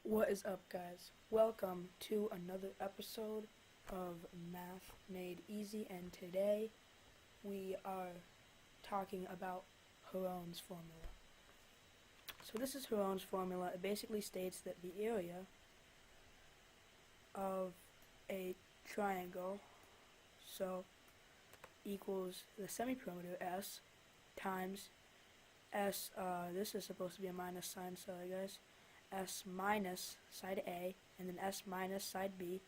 What is up, guys? Welcome to another episode of Math Made Easy, and today we are talking about Heron's formula. So this is Heron's formula. It basically states that the area of a triangle equals the semi-perimeter S times S. This is supposed to be a minus sign, sorry guys. S minus side A, and then S minus side B,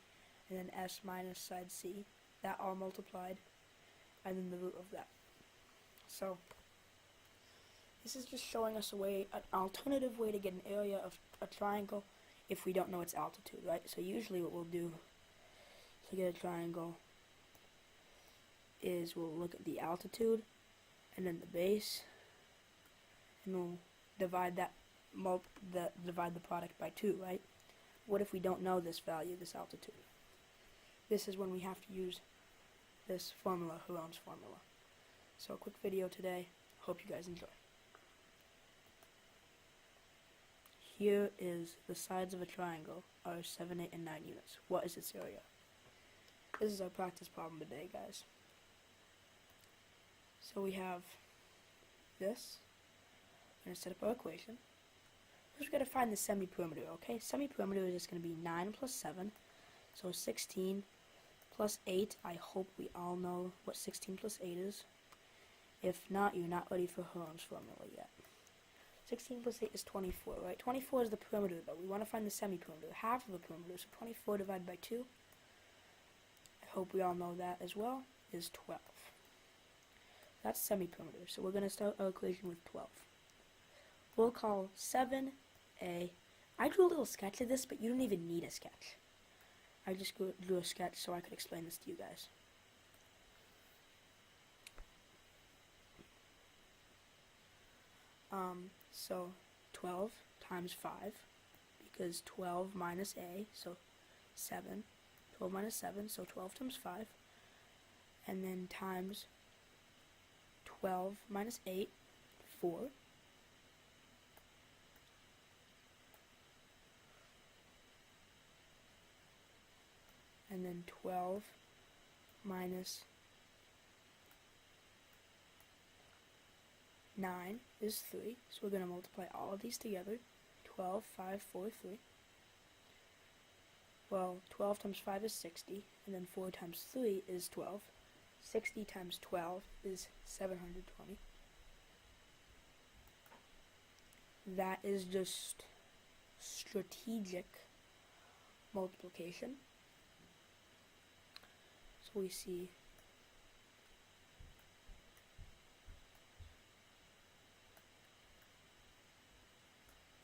and then S minus side C, that all multiplied, and then the root of that. So this is just showing us an alternative way to get an area of a triangle if we don't know its altitude, right? So usually what we'll do to get a triangle is we'll look at the altitude and then the base, and we'll divide the product by 2, right? What if we don't know this value, this altitude? This is when we have to use this formula, Heron's formula. So a quick video today. Hope you guys enjoy. Here is the sides of a triangle are 7, 8, and 9 units. What is its area? This is our practice problem today, guys. So we have this. We're going to set up our equation. First, we've got to find the semi-perimeter, okay? Semi-perimeter is just going to be 9 plus 7, so 16 plus 8. I hope we all know what 16 plus 8 is. If not, you're not ready for Heron's formula yet. 16 plus 8 is 24, right? 24 is the perimeter, though. We want to find the semi-perimeter, half of the perimeter, so 24 divided by 2, I hope we all know that as well, is 12. That's semi-perimeter, so we're going to start our equation with 12. We'll call 7A. I drew a little sketch of this, but you don't even need a sketch. I just drew a sketch so I could explain this to you guys. So 12 times 5, because 12 minus A, so 7. 12 minus 7, so 12 times 5. And then times 12 minus 8, 4. And then 12 minus 9 is 3. So we're going to multiply all of these together. 12, 5, 4, 3. Well, 12 times 5 is 60. And then 4 times 3 is 12. 60 times 12 is 720. That is just strategic multiplication. So we see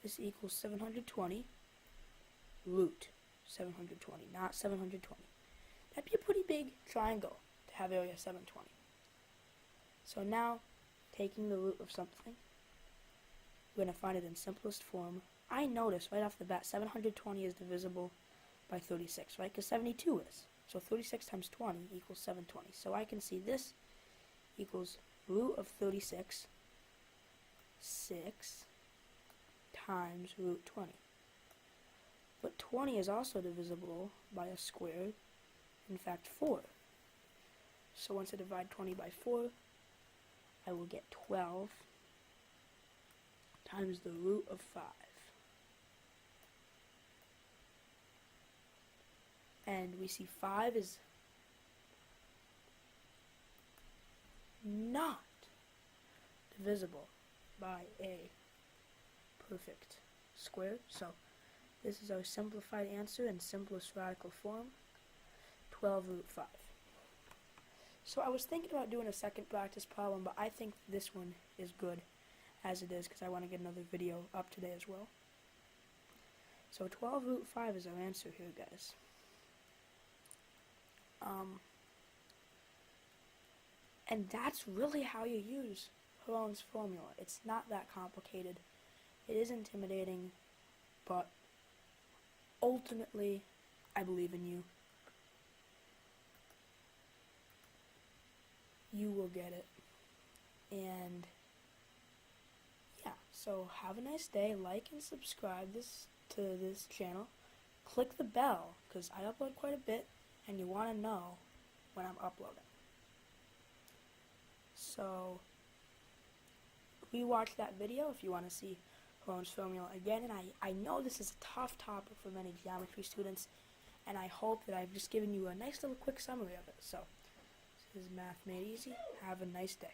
this equals 720 root 720, not 720. That'd be a pretty big triangle to have area 720. So now, taking the root of something, we're going to find it in simplest form. I notice right off the bat 720 is divisible by 36, right? Because 72 is. So 36 times 20 equals 720. So I can see this equals root of 36, 6 times root 20. But 20 is also divisible by a square, in fact 4. So once I divide 20 by 4, I will get 12 times the root of 5. And we see 5 is not divisible by a perfect square. So this is our simplified answer in simplest radical form, 12 root 5. So I was thinking about doing a second practice problem, but I think this one is good as it is because I want to get another video up today as well. So 12 root 5 is our answer here, guys. And that's really how you use Heron's formula. It's not that complicated. It is intimidating, but ultimately, I believe in you. You will get it. And yeah, so have a nice day. Like and subscribe to this channel, click the bell, because I upload quite a bit, and you want to know when I'm uploading. So, rewatch that video if you want to see Heron's formula again, and I know this is a tough topic for many geometry students, and I hope that I've just given you a nice little quick summary of it. So, this is Math Made Easy. Have a nice day.